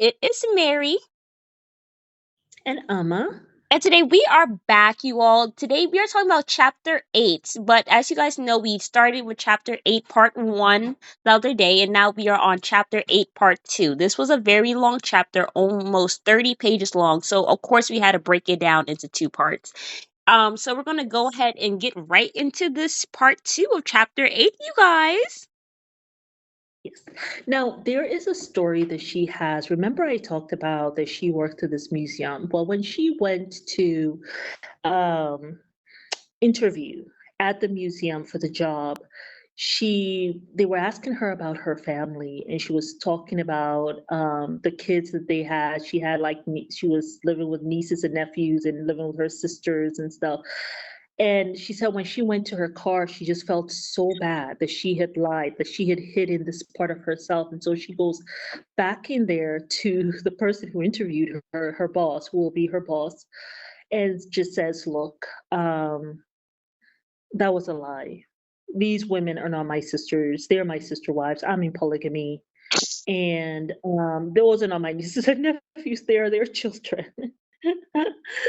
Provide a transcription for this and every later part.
It is Mary. And Amma. And today we are back, you all. Today we are talking about chapter 8. But as you guys know, we started with chapter 8, part 1 the other day, and now we are on chapter 8, part 2. This was a very long chapter, almost 30 pages long. So, of course, we had to break it down into two parts. So we're going to go ahead and get right into this part 2 of chapter 8, you guys. Yes. Now, there is a story that she has. Remember, I talked about that she worked at this museum. Well, when she went to um, interview at the museum for the job, they were asking her about her family, and she was talking about the kids that they had. She had she was living with nieces and nephews and living with her sisters and stuff. And she said when she went to her car, she just felt so bad that she had lied, that she had hidden this part of herself. And so she goes back in there to the person who interviewed her, her boss, who will be her boss, and just says, look, that was a lie. These women are not my sisters. They're my sister wives. I'm in polygamy. And those are not my nieces and nephews. They are their children.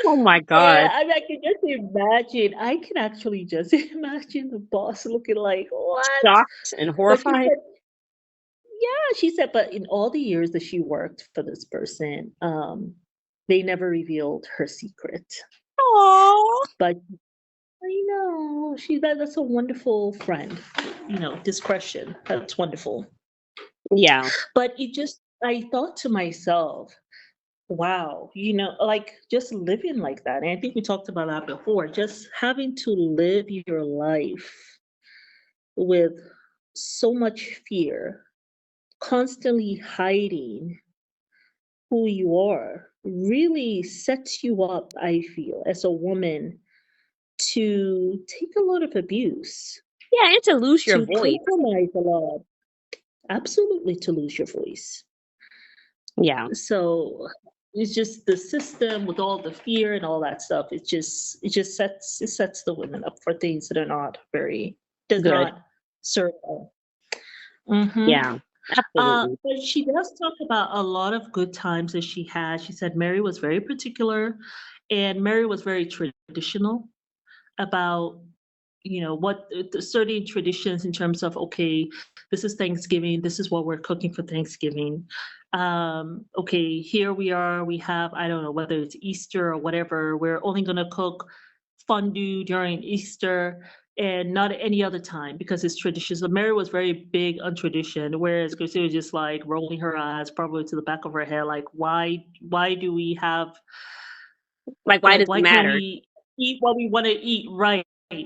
Oh my And God. I mean, I can just imagine. I can actually just imagine the boss looking like, "What?" Shocked and But she horrified. said, "Yeah." She said, "But in all the years that she worked for this person, they never revealed her secret." Aww. But I know that's a wonderful friend. Discretion. That's wonderful. Yeah. But I thought to myself, wow, like just living like that. And I think we talked about that before, just having to live your life with so much fear, constantly hiding who you are, really sets you up, I feel, as a woman to take a lot of abuse, Yeah, and to lose your to voice. compromise a lot, absolutely to lose your voice. Yeah. So it's just the system with all the fear and all that stuff. It sets the women up for things that are not very does Good. not serve them. hmm Yeah. Absolutely. But she does talk about a lot of good times that she had. She said Mary was very particular, and Mary was very traditional about what the certain traditions in terms of, okay, this is Thanksgiving, this is what we're cooking for Thanksgiving. Okay, here we are, we have, I don't know whether it's Easter or whatever, we're only going to cook fondue during Easter and not any other time because it's tradition. So Mary was very big on tradition, whereas Chrissy was just like rolling her eyes probably to the back of her head, like why do we have, Like, why like, does it why can't matter? we eat what we want to eat, right?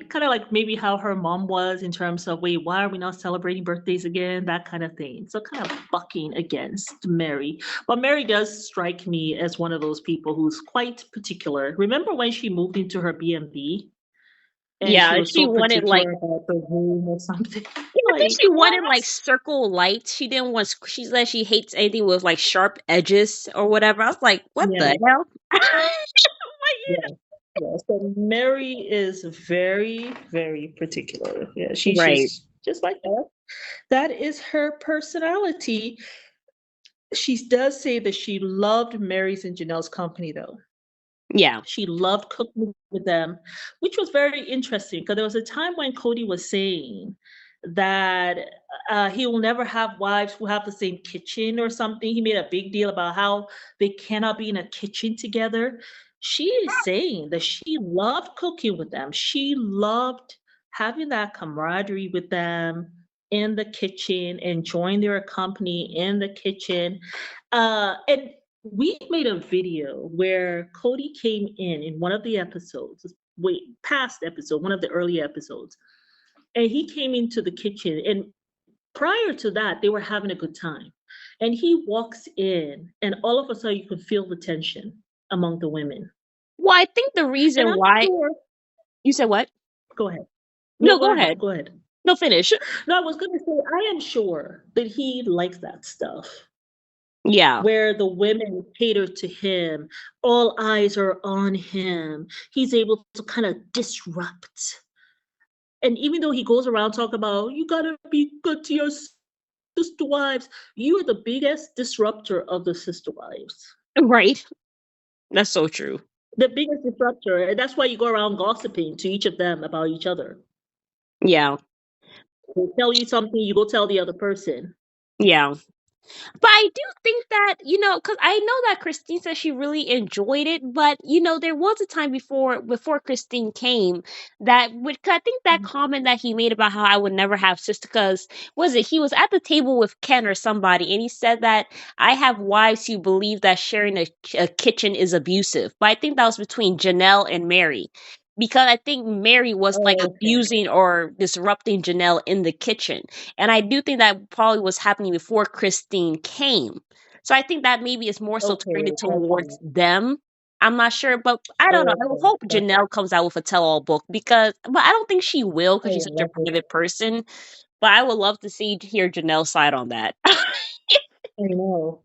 Kind of like maybe how her mom was in terms of, wait, why are we not celebrating birthdays again? That kind of thing. So kind of bucking against Mary. But Mary does strike me as one of those people who's quite particular. Remember when she moved into her B&B and she Yeah, was she so wanted like particular about the room or something? I think Like, she wanted what? like circle lights. She didn't want. She said she hates anything with like sharp edges or whatever. I was like, what the Yeah, hell? yeah. Yeah, so Mary is very, very particular. Yeah, she's Right. just like that. That is her personality. She does say that she loved Mary's and Janelle's company, though. Yeah. She loved cooking with them, which was very interesting because there was a time when Kody was saying that he will never have wives who have the same kitchen or something. He made a big deal about how they cannot be in a kitchen together. She is saying that she loved cooking with them. She loved having that camaraderie with them in the kitchen, enjoying their company in the kitchen. And we made a video where Kody came in one of the episodes, wait, past episode, one of the early episodes, and he came into the kitchen. And prior to that, they were having a good time. And he walks in, and all of a sudden, you could feel the tension among the women. Well, I think the And reason I'm why sure, you said what? go ahead. No, No, go go ahead. ahead. Go ahead. No, finish. No, I was going to say, I am sure that he likes that stuff Yeah. where the women cater to him, all eyes are on him. He's able to kind of disrupt. And even though he goes around talking about, you gotta be good to yourself, sister wives. You are the biggest disruptor of the sister wives. Right. That's so true. The biggest disruptor. And that's why you go around gossiping to each of them about each other. Yeah. They tell you something, you go tell the other person. Yeah. But I do think that, because I know that Christine said she really enjoyed it, but there was a time before Christine came that would, 'cause I think that comment that he made about how I would never have sister, because was it he was at the table with Ken or somebody, and he said that I have wives who believe that sharing a kitchen is abusive. But I think that was between Janelle and Mary. Because I think Mary was like Oh, okay. abusing or disrupting Janelle in the kitchen. And I do think that probably was happening before Christine came. So I think that maybe it's more so targeted Okay, towards gotcha. them. I'm not sure, but I don't know. I Okay, hope gotcha. Janelle comes out with a tell-all book but I don't think she will I because she's would such a love it. private person. But I would love to hear Janelle's side on that. I know.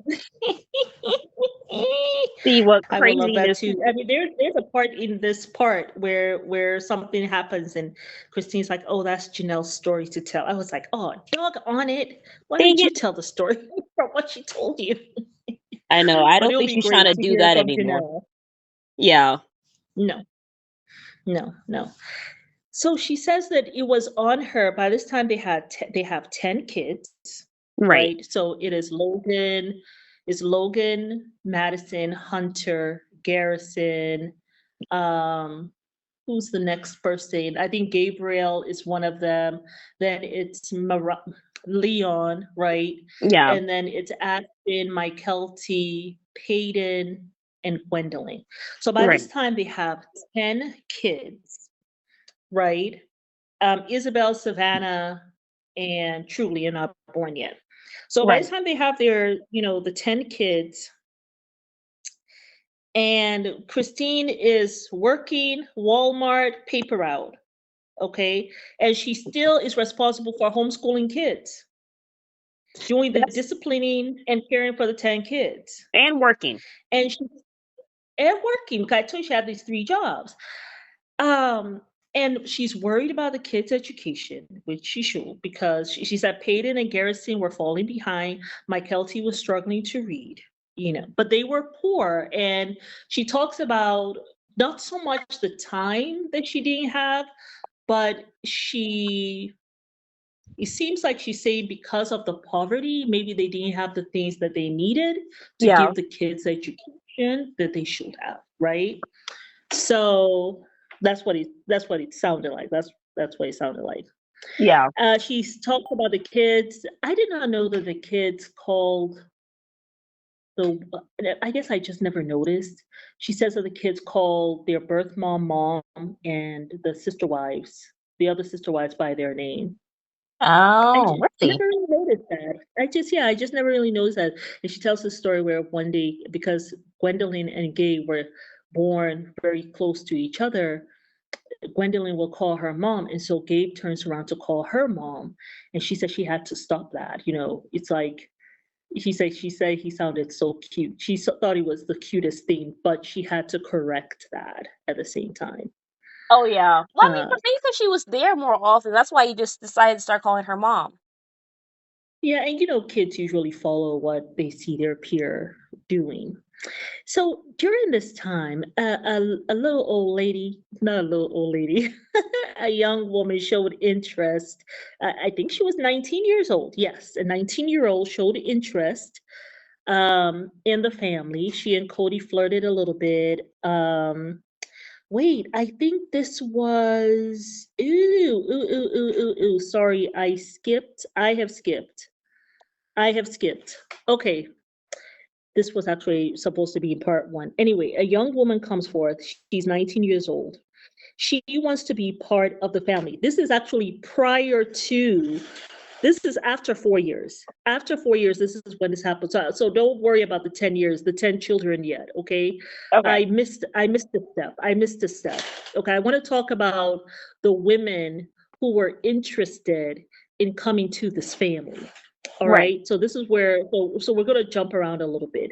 See what I would love that craziness. too. I mean, there's a part in this part where something happens and Christine's like, "Oh, that's Janelle's story to tell." I was like, "Oh, dog on it! Why Dang don't you it. tell the story from what she told you?" I know. I But don't it'll think be she's trying great to to do hear that from anymore. Janelle. Yeah. No, no, no. So she says that it was on her. By this time, they have 10 kids, Right. right? So it is Logan, Madison, Hunter, Garrison. Um, who's the next person? I think Gabriel is one of them. Then it's Leon, right? Yeah. And then it's Ashton, Mykelti, Peyton, and Gwendolyn. So by Right. this time, they have 10 kids, right? Isabel, Savannah, and Truly are not born yet. So by the Right. time they have the 10 kids, and Christine is working Walmart paper route, okay? And she still is responsible for homeschooling kids, doing the That's disciplining and caring for the 10 kids. and working. And she's and working, 'cause I told you she had these 3 jobs. Um, and she's worried about the kids' education, which she should, because she said Peyton and Garrison were falling behind. Mykelti was struggling to read, but they were poor. And she talks about not so much the time that she didn't have, but it seems like she's saying because of the poverty, maybe they didn't have the things that they needed to Yeah. give the kids the education that they should have, right? So that's what it sounded like. That's what it sounded like. Yeah. She's talked about the kids. I did not know that the kids called I guess I just never noticed. She says that the kids called their birth mom, and the other sister wives by their name. I Oh, just really? never really noticed that. I just never really noticed that. And she tells the story where one day, because Gwendolyn and Gay were born very close to each other, Gwendolyn will call her mom, and so Gabe turns around to call her mom, and she said she had to stop that. It's like she said he sounded so cute. She thought he was the cutest thing, but she had to correct that at the same time. Oh yeah. Well, I mean, Uh, but maybe because she was there more often. That's why you just decided to start calling her mom. yeah, and kids usually follow what they see their peer doing. So during this time, a little old lady, not a little old lady, a young woman showed interest. I think she was 19 years old. Yes, a 19-year-old showed interest in the family. She and Kody flirted a little bit. Wait, I think this was. Ooh, ooh, ooh, ooh, ooh, ooh. Sorry, I skipped. I have skipped. I have skipped. Okay, this was actually supposed to be part one. Anyway, a young woman comes forth. She's 19 years old. She wants to be part of the family. This is actually this is after 4 years. After 4 years, this is when this happens. So don't worry about the 10 years, the 10 children yet, okay? Okay. I missed a step. I missed a step. Okay, I want to talk about the women who were interested in coming to this family. All Right. right. So this is where so we're gonna jump around a little bit.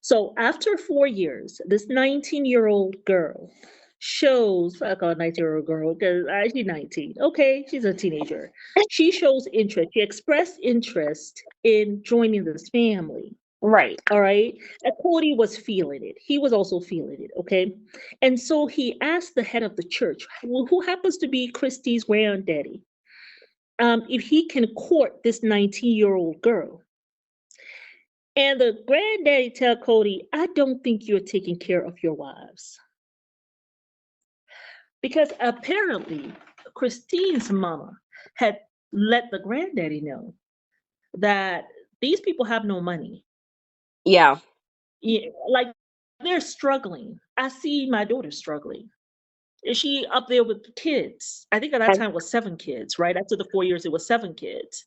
So after 4 years, this 19-year-old girl shows, I call a 19-year-old girl because she's 19. Okay, she's a teenager. She shows interest. She expressed interest in joining this family. Right. All right. And Kody was feeling it. He was also feeling it. Okay. And so he asked the head of the church, who happens to be Christy's granddaddy, if he can court this 19-year-old girl. And the granddaddy tell Kody, I don't think you're taking care of your wives. Because apparently Christine's mama had let the granddaddy know that these people have no money. Yeah. Yeah, like they're struggling. I see my daughter struggling. Is she up there with the kids? I think at that And time it was 7 kids, right? After the 4 years, it was 7 kids.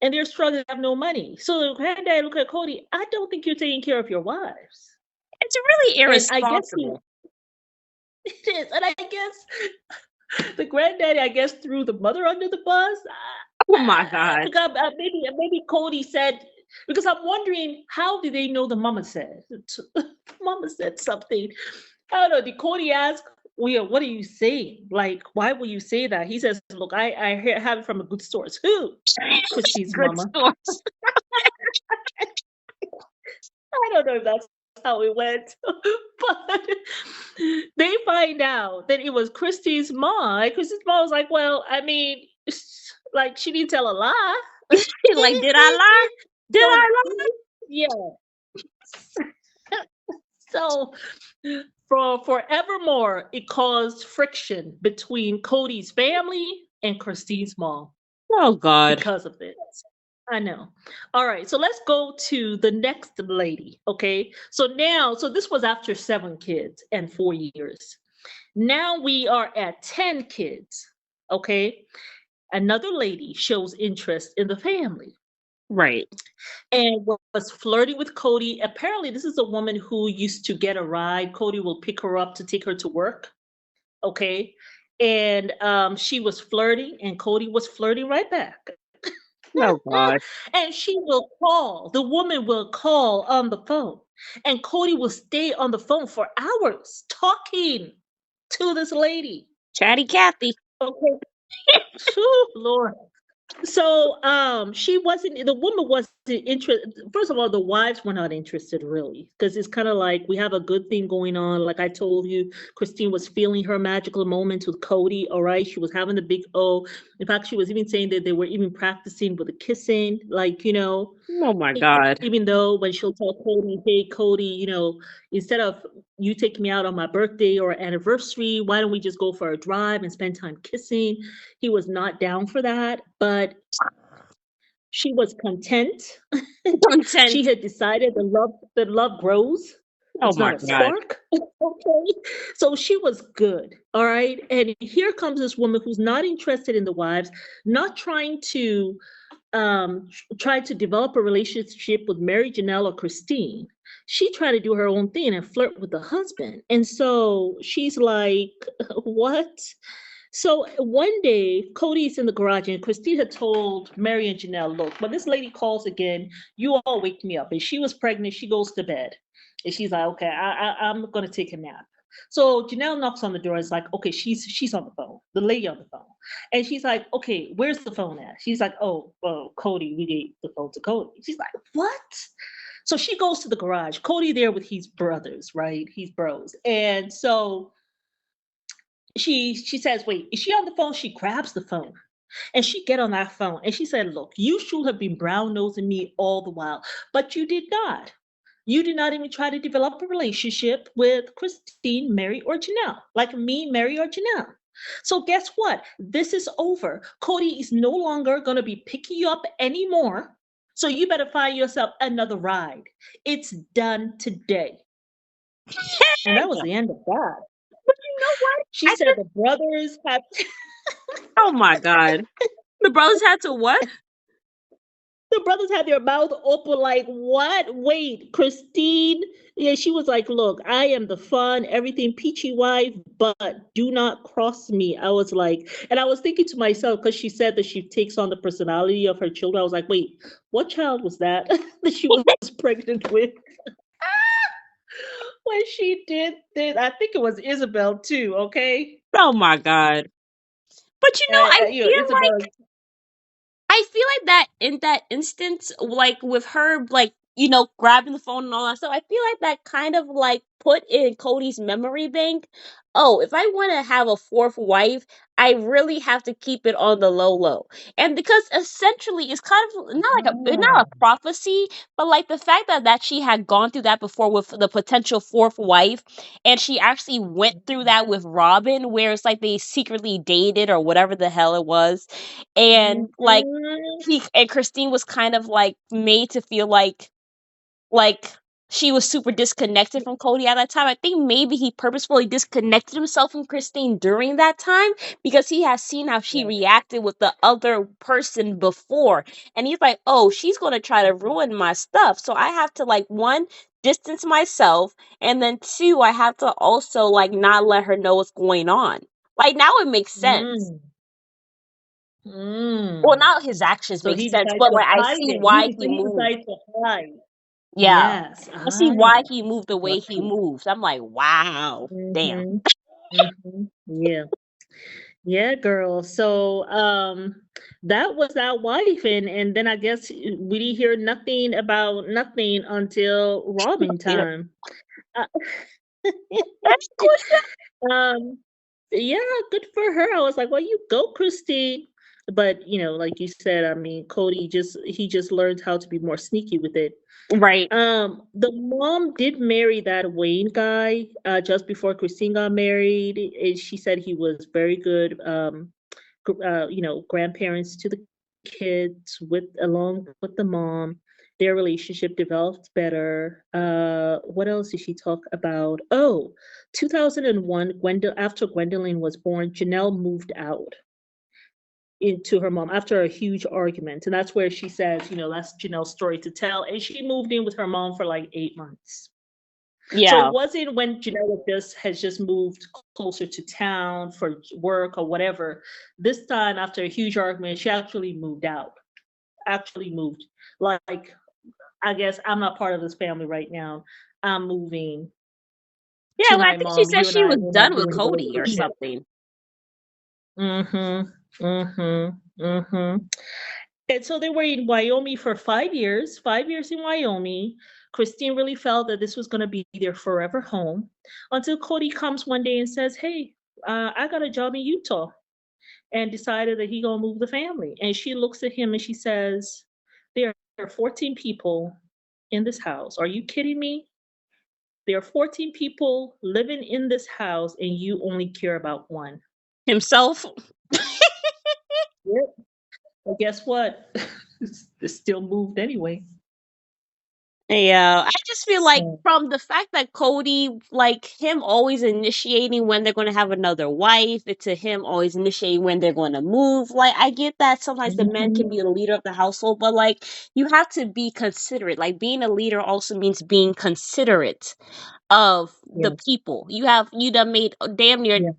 And they're struggling, have no money. So the granddad look at Kody, I don't think you're taking care of your wives. it's really And I guess he irresponsible. it is. And I guess the granddaddy, I guess, threw the mother under the bus. Oh my God. Because maybe Kody said, because I'm wondering, how did they know the mama said? Mama said something. I don't know. Did Kody ask, well, what are you saying? Like, why will you say that? He says, look, I have it from a good source. Who? Christy's Good mama. source. I don't know if that's how it went, but they find out that it was Christy's mom. Christy's mom was like, well, I mean, like she didn't tell a lie. Like, did I lie? Did So I lie? yeah. So for forevermore, it caused friction between Kody's family and Christy's mom Oh God. because of this. I know. All right, so let's go to the next lady. Okay, so this was after 7 kids and 4 years. Now we are at 10 kids. Okay, another lady shows interest in the family Right. and was flirting with Kody. Apparently, this is a woman who used to get a ride. Kody will pick her up to take her to work. Okay, and she was flirting, and Kody was flirting right back. Oh God. And she will call, the woman will call on the phone, and Kody will stay on the phone for hours talking to this lady. Chatty Cathy. Okay. Phew, Lord. So she wasn't, the woman wasn't interested. First of all, the wives were not interested really, because it's kind of like we have a good thing going on. Like I told you, Christine was feeling her magical moments with Kody. All right, she was having the big O. In fact, she was even saying that they were even practicing with the kissing, like Oh my God. even though when she'll tell Kody, hey Kody, instead of you taking me out on my birthday or anniversary, why don't we just go for a drive and spend time kissing? He was not down for that, but she was content. She Content. had decided that love grows. Oh It's not my a God. spark. Okay. So she was good. All right. And here comes this woman who's not interested in the wives, not trying to try to develop a relationship with Mary Janelle or Christine. She tried to do her own thing and flirt with the husband. And so she's like, what? So one day, Cody's in the garage, and Christine had told Mary and Janelle, look, when this lady calls again, you all wake me up. And she was pregnant, she goes to bed. And she's like, okay, I'm going to take a nap. So Janelle knocks on the door. It's like, okay, she's on the phone, the lady on the phone. And she's like, okay, where's the phone at? She's like, oh, Kody, we gave the phone to Kody. She's like, what? So she goes to the garage. Kody there with his brothers, right? His bros. And so she says, wait, is she on the phone? She grabs the phone. And she get on that phone and she said, look, you should have been brown nosing me all the while, but you did not. You did not even try to develop a relationship with Christine, Mary, or Janelle, like me, Mary, or Janelle. So guess what? This is over. Kody is no longer going to be picking you up anymore. So you better find yourself another ride. It's done today. And that was the end of that. But you know what? She I said just, the brothers had oh my God. The brothers had to what? the brothers had their mouth open like, what? Wait, Christine? Yeah, she was like, look, I am the fun, everything peachy wife, but do not cross me. I was like, and I was thinking to myself, because she said that she takes on the personality of her children. I was like, wait, what child was that that she was pregnant with? when she did this. I think it was Isabel too. Okay, Oh my god. But I feel Isabel. like in that instance, like with her, like, grabbing the phone and all that stuff, I feel like that kind of like put in Cody's memory bank. Oh, if I want to have a fourth wife, I really have to keep it on the low low. And because essentially it's kind of not Ah, a prophecy, but like the fact that she had gone through that before with the potential fourth wife, and she actually went through that with Robin, where it's like they secretly dated or whatever the hell it was. And like mhm, he and Christine was kind of like made to feel like she was super disconnected from Cody at that time. I think maybe he purposefully disconnected himself from Christine during that time because he has seen how she yeah. reacted with the other person before. And he's like, oh, she's going to try to ruin my stuff. So I have to, like, one, distance myself. And then two, I have to also, like, not let her know what's going on. Like, now it makes sense. Mm, Well, mm. now his actions So make he sense, decided but to like I hide see it. why he He moved. decided to hide. Yeah. Yes. I see Ah. why he moved the way he Right. moves. I'm like, wow, damn. Mhm. Mhm. Yeah. Yeah, girl. So, that was that wife, and then I guess we didn't hear nothing about nothing until Robin Later. time. Uh, That's cool shit. um, yeah, good for her. I was like, "Well, you go, Christine." But, like you said, I mean, Cody just learned how to be more sneaky with it. Right. The mom did marry that Wayne guy, just before Christine got married, and she said he was very good, grandparents to the kids along with the mom. Their relationship developed better. What else did she talk about? Oh, 2001, after Gwendolyn was born, Janelle moved out into her mom after a huge argument. And that's where she says, that's Janelle's story to tell. And she moved in with her mom for like 8 months. So it Yeah. wasn't when Janelle has just moved closer to town for work or whatever. This time, after a huge argument, she actually moved out. Actually moved. Like, I guess I'm not part of this family right now. I'm moving Yeah, to well, I my think she mom. said You and she I was will not done be with in a Cody or relationship. something. Mhm. Mhm. Mhm. And so they were in Wyoming for 5 years, 5 years in Wyoming. Christine really felt that this was going to be their forever home until Cody comes one day and says, "Hey, I got a job in Utah," and decided that he going to move the family. And she looks at him and she says, "There are 14 people in this house. Are you kidding me? There are 14 people living in this house and you only care about one." Himself. Yep. Well, guess what? It still moved anyway. Yeah, I just feel like So, from the fact that Cody, like him always initiating when they're going to have another wife, to him always initiating when they're going to move. Like, I get that sometimes the man can mhm. be the leader of the household, but like, you have to be considerate. Like, being a leader also means being considerate of the Yeah. people. You done made damn near Yeah.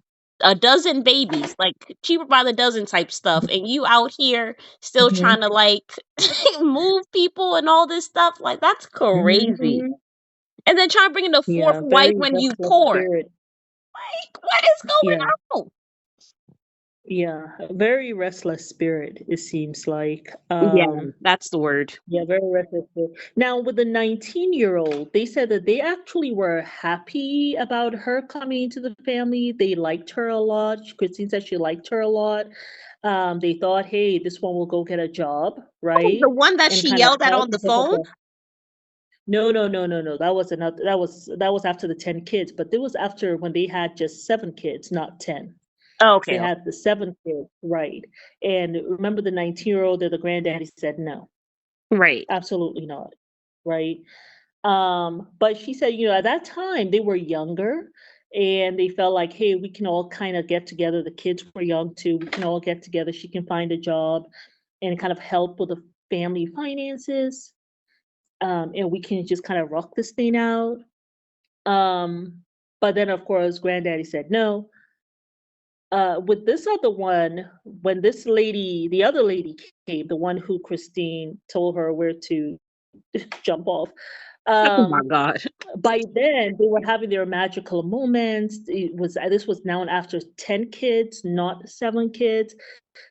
a dozen babies, like cheaper by the dozen type stuff, and you out here still Mhm. trying to like move people and all this stuff. Like, that's crazy. Mhm. And then trying to bring in the fourth Yeah, wife very when you restless poor. spirit. Like, what is Yeah. going on? Yeah, a very restless spirit, it seems like. Yeah, that's the word. Yeah, very restless spirit. Now, with the 19-year-old, they said that they actually were happy about her coming into the family. They liked her a lot. Christine said she liked her a lot. They thought, hey, this one will go get a job, Oh, right? the one that And she kind of yelled at help on the because of phone. the No, no, no, no, no. That was another that was after the 10 kids, but it was after when they had just 7 kids, not 10. Oh, They okay, okay. had the 7 kids, right. And remember the 19-year-old that the granddaddy said, "No, Right. absolutely not." Right? But she said, at that time they were younger and they felt like, hey, we can all kind of get together. The kids were young too. We can all get together. She can find a job and kind of help with the family finances. And we can just kind of rock this thing out. Um, but then, of course, Granddaddy said no. With this other one, when the other lady came, the one who Christine told her where to jump off, Oh my Um, God. by then, they were having their magical moments. It was this was now after 10 kids, not 7 kids.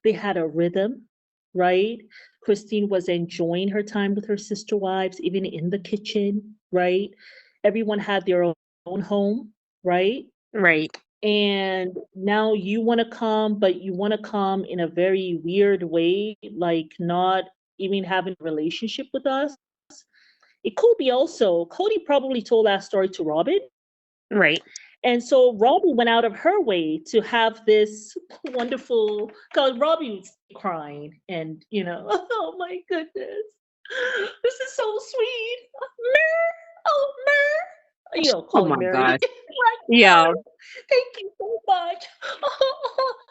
They had a rhythm, right? Christine was enjoying her time with her sister wives, even in the kitchen, right? Everyone had their own home, right? Right. And now you want to come, but you want to come in a very weird way, like not even having a relationship with us. It could be also, Kody probably told that story to Robin. Right. And so Robbie went out of her way to have this wonderful, because Robbie was crying and, oh my goodness, this is so sweet. Mer, oh, Mer, Oh calling my Mary. God. Like, Yeah. Mer, thank you so much.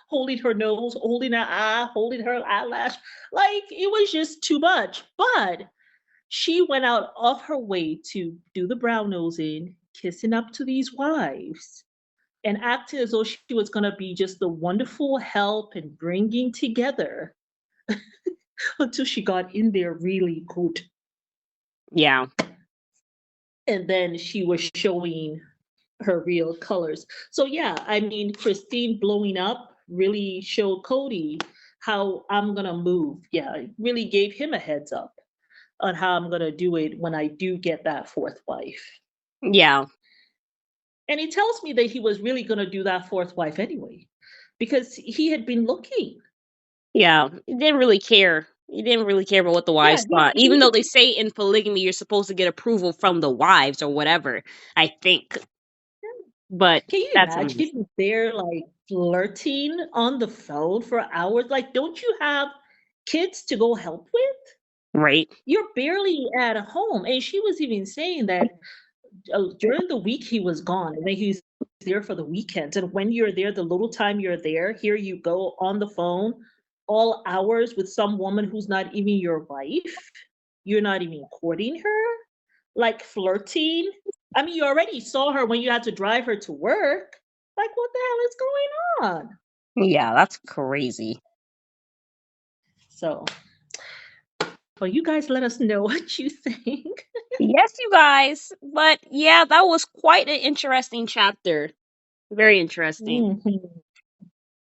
Holding her nose, holding her eye, holding her eyelash. Like, it was just too much. But she went out of her way to do the brown nosing, kissing up to these wives, and acting as though she was going to be just the wonderful help and bringing together until she got in there really good. Yeah. And then she was showing her real colors. So, yeah, I mean, Christine blowing up really showed Kody how I'm going to move. Yeah, it really gave him a heads up on how I'm going to do it when I do get that fourth wife. Yeah. And he tells me that he was really going to do that fourth wife anyway, because he had been looking. Yeah. He didn't really care. He didn't really care about what the Yeah, wives thought. Even though he they say in polygamy you're supposed to get approval from the wives or whatever, I think. But can you that's a imagine mess. if they're like flirting on the phone for hours? Like, don't you have kids to go help with? Right. You're barely at home. And she was even saying that during the week he was gone, and then he's there for the weekends. And when you're there, the little time you're there, here you go on the phone all hours with some woman who's not even your wife. You're not even courting her, like flirting. I mean, you already saw her when you had to drive her to work. Like, what the hell is going on? Yeah, that's crazy. So, well, you guys let us know what you think. Yes, you guys. But yeah, that was quite an interesting chapter. Very interesting. Mhm.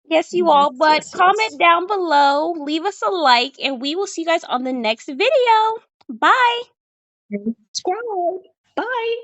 Yes, you all. Yes, But yes, comment yes. down below, leave us a like, and we will see you guys on the next video. Bye. And subscribe. Bye.